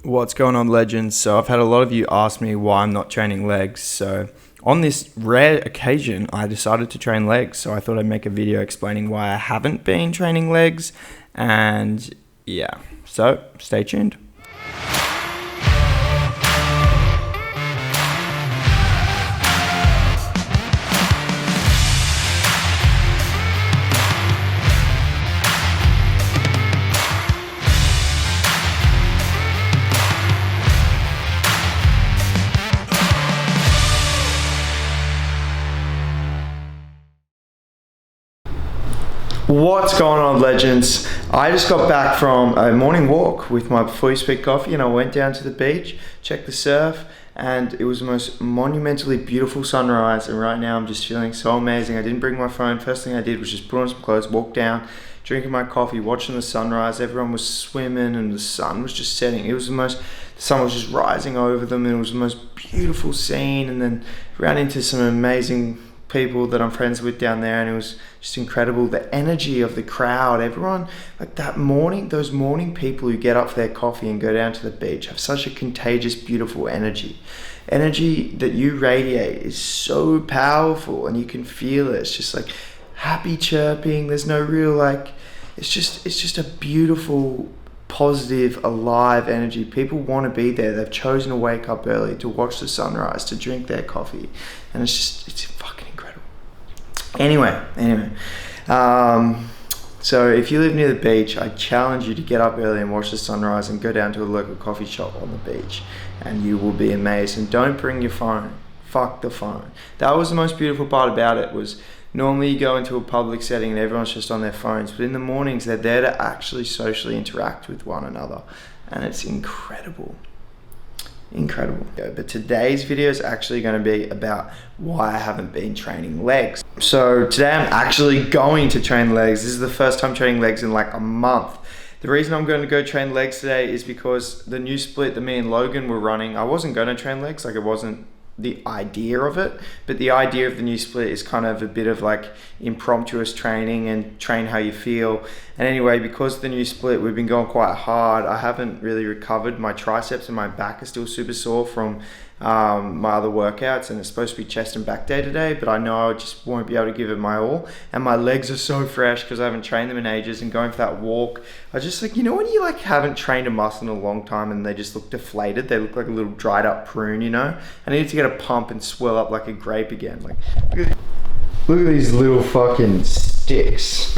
What's going on, legends? So I've had a lot of you ask me why I'm not training legs. So on this rare occasion, I decided to train legs. So I thought I'd make a video explaining why I haven't been training legs. And yeah, so stay tuned. What's going on, legends? I just got back from a morning walk with my Before You Speak coffee, and I went down to the beach, checked the surf, and it was the most monumentally beautiful sunrise. And right now I'm just feeling so amazing. I didn't bring my phone. First thing I did was just put on some clothes, walk down, drinking my coffee, watching the sunrise. Everyone was swimming and the sun was just setting. The sun was just rising over them, and it was the most beautiful scene. And then ran into some amazing people that I'm friends with down there, and it was just incredible. The energy of the crowd, everyone, like those morning people who get up for their coffee and go down to the beach have such a contagious, beautiful energy that you radiate is so powerful, and you can feel it. It's just like happy chirping. There's no real it's just a beautiful, positive, alive energy. People want to be there. They've chosen to wake up early to watch the sunrise, to drink their coffee, and it's fucking incredible. Anyway, so if you live near the beach, I challenge you to get up early and watch the sunrise and go down to a local coffee shop on the beach, and you will be amazed. And don't bring your phone. Fuck the phone. That was the most beautiful part about it. Was normally you go into a public setting and everyone's just on their phones, but in the mornings they're there to actually socially interact with one another, and it's incredible. But today's video is actually going to be about why I haven't been training legs. So today I'm actually going to train legs. This is the first time training legs in like a month. The reason I'm going to go train legs today is because the new split that me and Logan were running, I wasn't going to train legs, it wasn't the idea of it, but the idea of the new split is kind of a bit of impromptu training and train how you feel. And anyway, because the new split, we've been going quite hard. I haven't really recovered. My triceps and my back are still super sore from my other workouts, and it's supposed to be chest and back day today, but I know I just won't be able to give it my all. And my legs are so fresh because I haven't trained them in ages, and going for that walk, I just when you haven't trained a muscle in a long time and they just look deflated, they look like a little dried up prune, I need to get a pump and swell up like a grape again. Look at these little fucking sticks.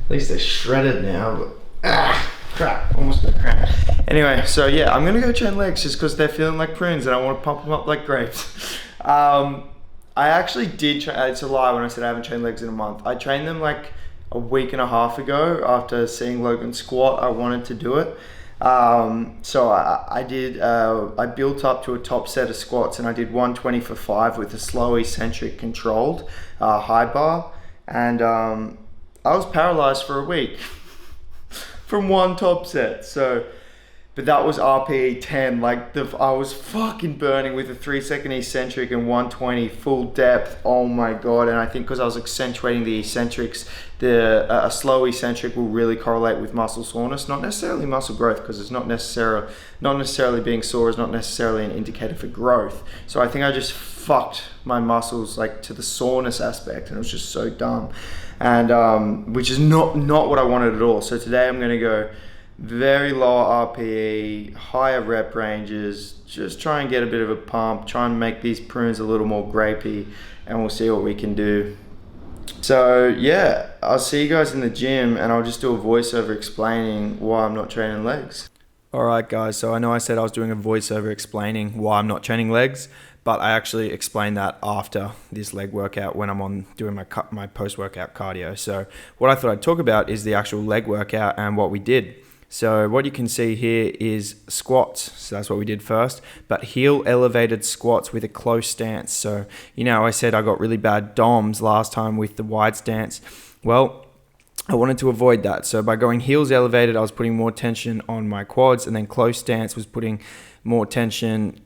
At least they're shredded now, but crap, almost got cramp. Anyway, so yeah, I'm gonna go train legs just because they're feeling like prunes and I want to pump them up like grapes. I actually did train. It's a lie when I said I haven't trained legs in a month. I trained them like a week and a half ago after seeing Logan squat. I wanted to do it. So I did. I built up to a top set of squats, and I did 120 for 5 with a slow eccentric controlled high bar, and I was paralyzed for a week from one top set. But that was RPE 10. I was fucking burning with a 3-second eccentric and 120 full depth. Oh my god! And I think because I was accentuating the eccentrics, a slow eccentric will really correlate with muscle soreness, not necessarily muscle growth, because it's not necessarily being sore is not necessarily an indicator for growth. So I think I just fucked my muscles to the soreness aspect, and it was just so dumb, and which is not what I wanted at all. So today I'm gonna go very low RPE, higher rep ranges, just try and get a bit of a pump, try and make these prunes a little more grapey, and we'll see what we can do. So yeah, I'll see you guys in the gym, and I'll just do a voiceover explaining why I'm not training legs. Alright guys, so I know I said I was doing a voiceover explaining why I'm not training legs, but I actually explained that after this leg workout when I'm on doing my post-workout cardio. So what I thought I'd talk about is the actual leg workout and what we did. So what you can see here is squats. So that's what we did first, but heel elevated squats with a close stance. So, I said I got really bad DOMs last time with the wide stance. Well, I wanted to avoid that. So by going heels elevated, I was putting more tension on my quads, and then close stance was putting more tension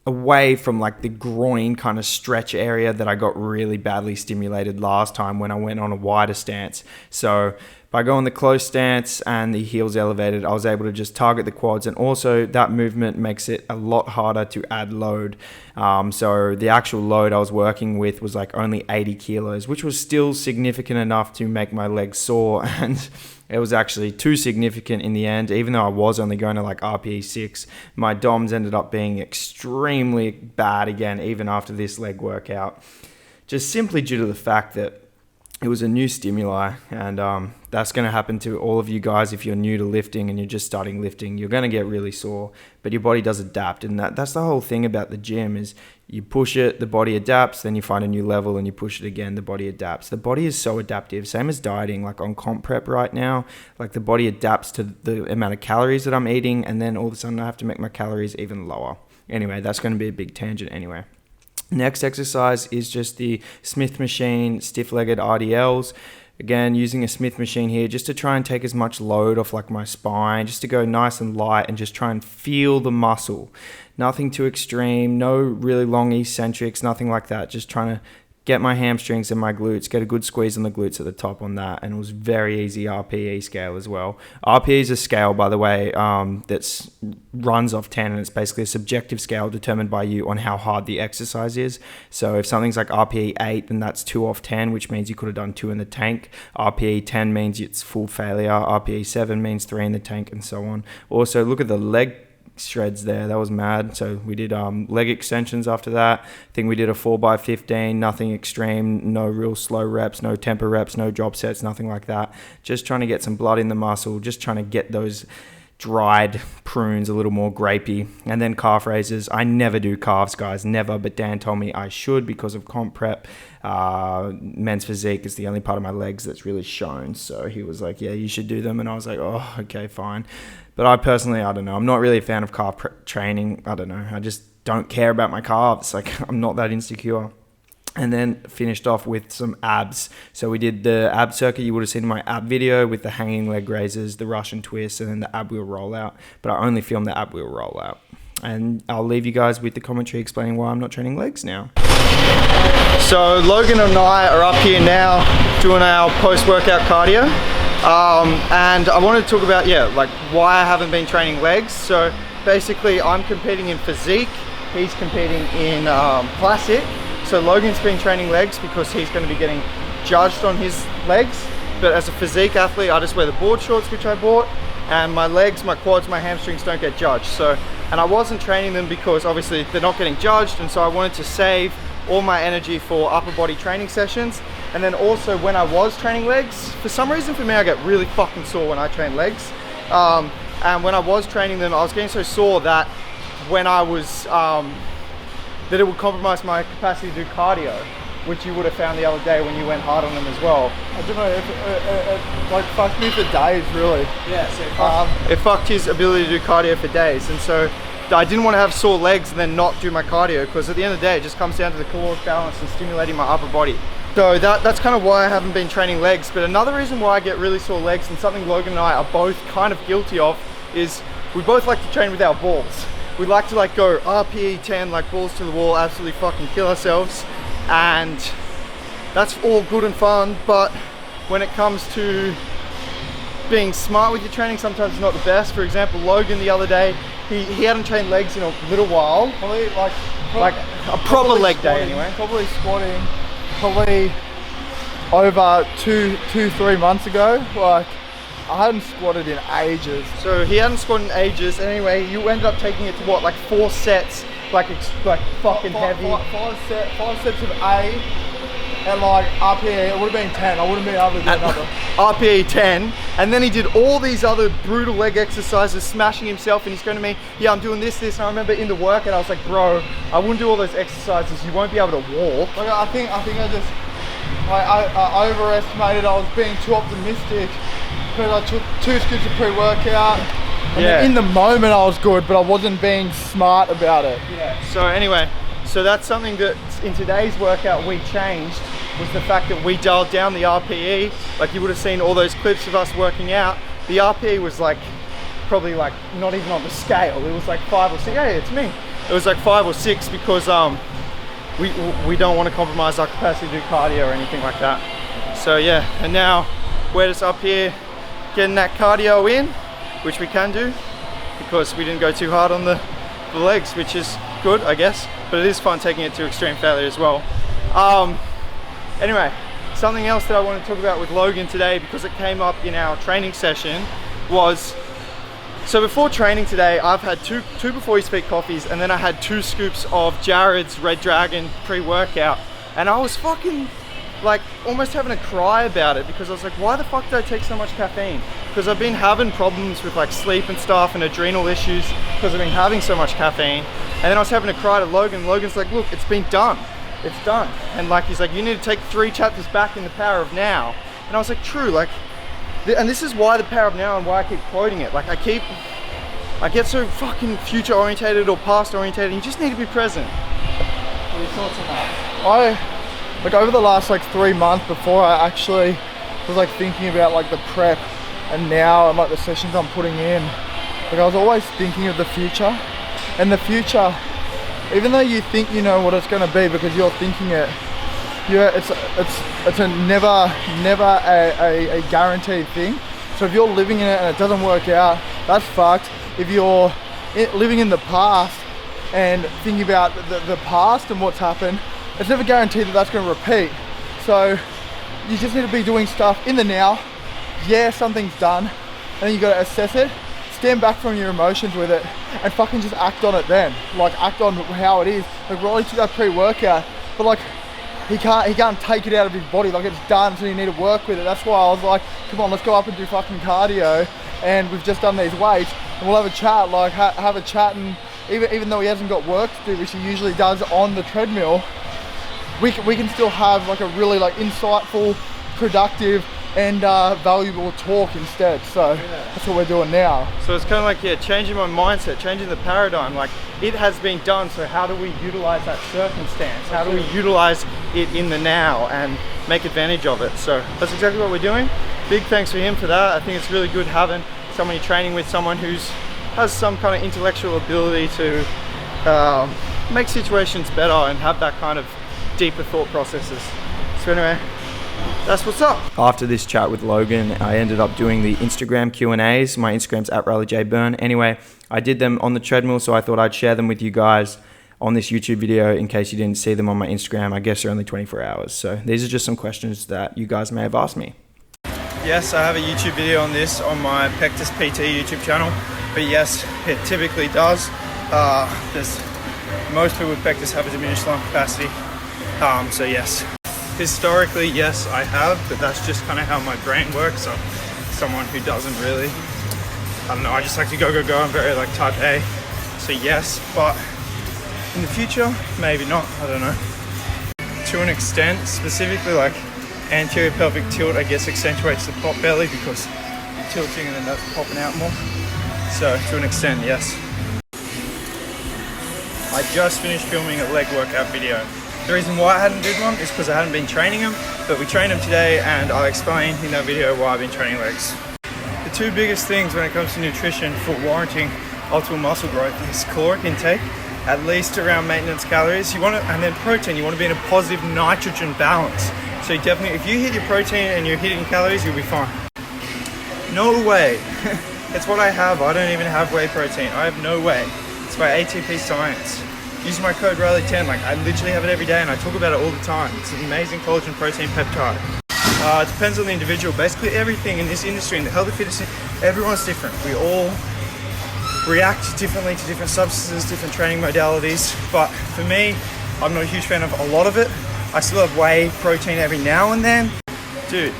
away from the groin kind of stretch area that I got really badly stimulated last time when I went on a wider stance. So by going the close stance and the heels elevated, I was able to just target the quads, and also that movement makes it a lot harder to add load. So the actual load I was working with was like only 80 kilos, which was still significant enough to make my legs sore, and it was actually too significant in the end. Even though I was only going to like RPE 6, my DOMs ended up being extremely bad again, even after this leg workout, just simply due to the fact that it was a new stimuli, and that's going to happen to all of you guys if you're new to lifting and you're just starting lifting. You're going to get really sore, but your body does adapt, and that's the whole thing about the gym is you push it, the body adapts, then you find a new level and you push it again, the body adapts. The body is so adaptive, same as dieting. Like on comp prep right now, like the body adapts to the amount of calories that I'm eating, and then all of a sudden I have to make my calories even lower. Anyway, that's going to be a big tangent anyway. Next exercise is just the Smith machine stiff-legged RDLs. Again, using a Smith machine here just to try and take as much load off like my spine, just to go nice and light and just try and feel the muscle. Nothing too extreme, no really long eccentrics, nothing like that. Just trying to get my hamstrings and my glutes, get a good squeeze on the glutes at the top on that, and it was very easy RPE scale as well. RPE is a scale, by the way, that runs off 10, and it's basically a subjective scale determined by you on how hard the exercise is. So if something's like RPE 8, then that's 2 off 10, which means you could have done 2 in the tank. RPE 10 means it's full failure. RPE 7 means 3 in the tank, and so on. Also, look at the leg shreds there. That was mad. So we did leg extensions after that. I think we did a 4x15, nothing extreme, no real slow reps, no tempo reps, no drop sets, nothing like that. Just trying to get some blood in the muscle, just trying to get those dried prunes a little more grapey. And then calf raises. I never do calves, guys, never, but Dan told me I should because of comp prep. Men's physique is the only part of my legs that's really shown, so he was like, yeah, you should do them, and I was like, oh, okay, fine. But I personally, I don't know, I'm not really a fan of calf training. I don't know, I just don't care about my calves. Like, I'm not that insecure. And then finished off with some abs. So we did the ab circuit. You would have seen my ab video with the hanging leg raises, the Russian twist, and then the ab wheel rollout. But I only filmed the ab wheel rollout. And I'll leave you guys with the commentary explaining why I'm not training legs now. So Logan and I are up here now doing our post-workout cardio. And I wanted to talk about, like why I haven't been training legs. So basically I'm competing in physique. He's competing in classic. So Logan's been training legs because he's going to be getting judged on his legs. But as a physique athlete, I just wear the board shorts, which I bought, and my legs, my quads, my hamstrings don't get judged. So, and I wasn't training them because obviously they're not getting judged, and so I wanted to save all my energy for upper body training sessions. And then also when I was training legs, for some reason for me, I get really fucking sore when I train legs. And when I was training them, I was getting so sore that when I was, that it would compromise my capacity to do cardio, which you would have found the other day when you went hard on them as well. I don't know, it like fucked me for days, really. Yeah, so it fucked his ability to do cardio for days, and so I didn't want to have sore legs and then not do my cardio, because at the end of the day, it just comes down to the caloric balance and stimulating my upper body. So that's kind of why I haven't been training legs. But another reason why I get really sore legs, and something Logan and I are both kind of guilty of, is we both like to train with our balls. We like to like go RPE 10, like balls to the wall, absolutely fucking kill ourselves. And that's all good and fun, but when it comes to being smart with your training, sometimes it's not the best. For example, Logan the other day, he hadn't trained legs in a little while. Probably like a proper leg day anyway. Probably squatting, probably over 2-3 months ago. Like, I hadn't squatted in ages. So he hadn't squatted in ages. Anyway, you ended up taking it to what, like 4 sets, like fucking heavy. 5 sets of A, and like RPE, it would have been 10. I wouldn't been able to do another. RPE 10, and then he did all these other brutal leg exercises, smashing himself, and he's going to me, yeah, I'm doing this, and I remember in the workout, I was like, bro, I wouldn't do all those exercises, you won't be able to walk. Like, I think I just, I overestimated, I was being too optimistic, because I took 2 scoops of pre-workout, and in the moment I was good, but I wasn't being smart about it. Yeah. So anyway, so that's something that in today's workout we changed, was the fact that we dialed down the RPE. Like you would have seen all those clips of us working out. The RPE was like, probably like not even on the scale. It was like 5 or 6, yeah, it's me. It was like 5 or 6 because we don't want to compromise our capacity to do cardio or anything like that. So yeah, and now we're just up here getting that cardio in, which we can do because we didn't go too hard on the legs, which is good, I guess, but it is fun taking it to extreme failure as well. Anyway, something else that I want to talk about with Logan today, because it came up in our training session, was, so before training today, I've had two before you speak coffees, and then I had 2 scoops of Jared's Red Dragon pre-workout, and I was fucking like almost having a cry about it, because I was like, why the fuck did I take so much caffeine? Because I've been having problems with like sleep and stuff and adrenal issues because I've been having so much caffeine. And then I was having a cry to Logan. Logan's like, look, it's been done. It's done. And like, he's like, you need to take 3 chapters back in the Power of Now. And I was like, true, like, and this is why the Power of Now and why I keep quoting it. Like I get so fucking future orientated or past orientated, and you just need to be present. What are your thoughts on that? Like over the last like 3 months before, I actually was like thinking about like the prep, and now and like the sessions I'm putting in, like I was always thinking of the future. And the future, even though you think you know what it's going to be because you're thinking it, it's a never a guaranteed thing. So if you're living in it and it doesn't work out, that's fucked. If you're living in the past and thinking about the past and what's happened, it's never guaranteed that that's going to repeat. So you just need to be doing stuff in the now. Yeah, something's done, and then you got to assess it, stand back from your emotions with it, and fucking just act on it then. Like act on how it is. Like Riley took that pre-workout, but like he can't take it out of his body. Like it's done, so you need to work with it. That's why I was like, come on, let's go up and do fucking cardio, and we've just done these weights, and we'll have a chat. Like have a chat, and even though he hasn't got work to do, which he usually does on the treadmill, we can still have like a really like insightful, productive, and valuable talk instead. So that's what we're doing now. So it's kind of like, yeah, changing my mindset, changing the paradigm. Like it has been done, so how do we utilize that circumstance? How do we utilize it in the now and make advantage of it? So that's exactly what we're doing. Big thanks for him for that. I think it's really good having someone you're training with, someone who's has some kind of intellectual ability to make situations better and have that kind of deeper thought processes. So anyway, that's what's up. After this chat with Logan, I ended up doing the Instagram Q&As. My Instagram's @RileyJByrne. Anyway, I did them on the treadmill, so I thought I'd share them with you guys on this YouTube video in case you didn't see them on my Instagram. I guess they're only 24 hours. So these are just some questions that you guys may have asked me. Yes, I have a YouTube video on this on my Pectus PT YouTube channel. But yes, it typically does. Most people with Pectus have a diminished lung capacity. So yes. Historically, yes, I have, but that's just kind of how my brain works. I'm someone who doesn't really, I don't know, I just like to go. I'm very like type A. So yes, but in the future, maybe not, I don't know. To an extent, specifically like anterior pelvic tilt, I guess accentuates the pot belly because you're tilting and then that's popping out more. So to an extent, yes. I just finished filming a leg workout video. The reason why I hadn't did one is because I hadn't been training them, but we trained them today and I'll explain in that video why I've been training legs. The 2 biggest things when it comes to nutrition for warranting optimal muscle growth is caloric intake, at least around maintenance calories. And then protein, you want to be in a positive nitrogen balance. So you definitely, if you hit your protein and you're hitting calories, you'll be fine. No way. It's what I have. I don't even have whey protein. I have no whey. It's by ATP Science. Use my code Riley10, like I literally have it every day and I talk about it all the time. It's an amazing collagen protein peptide. It depends on the individual. Basically everything in this industry, in the healthy fitness, everyone's different. We all react differently to different substances, different training modalities. But for me, I'm not a huge fan of a lot of it. I still have whey protein every now and then. Dude,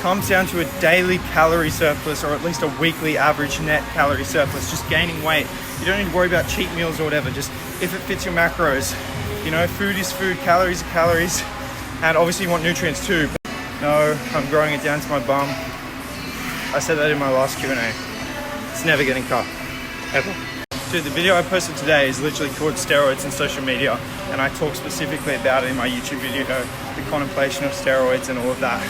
comes down to a daily calorie surplus or at least a weekly average net calorie surplus, just gaining weight. You don't need to worry about cheat meals or whatever, just if it fits your macros. You know, food is food, calories are calories, and obviously you want nutrients too. No, I'm growing it down to my bum. I said that in my last Q&A. It's never getting cut, ever. Dude, the video I posted today is literally towards steroids and social media, and I talk specifically about it in my YouTube video, the contemplation of steroids and all of that,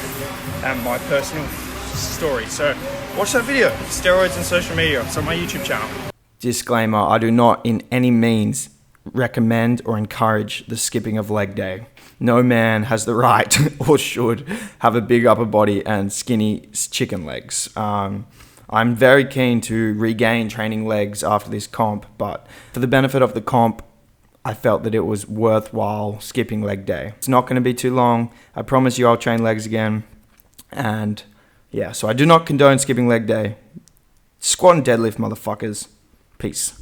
and my personal story. So watch that video, steroids and social media. It's on my YouTube channel. Disclaimer, I do not in any means recommend or encourage the skipping of leg day. no man has the right or should have a big upper body and skinny chicken legs. I'm very keen to regain training legs after this comp, but for the benefit of the comp, I felt that it was worthwhile skipping leg day. It's not going to be too long. I promise you I'll train legs again. And yeah, so I do not condone skipping leg day. Squat and deadlift, motherfuckers. Peace.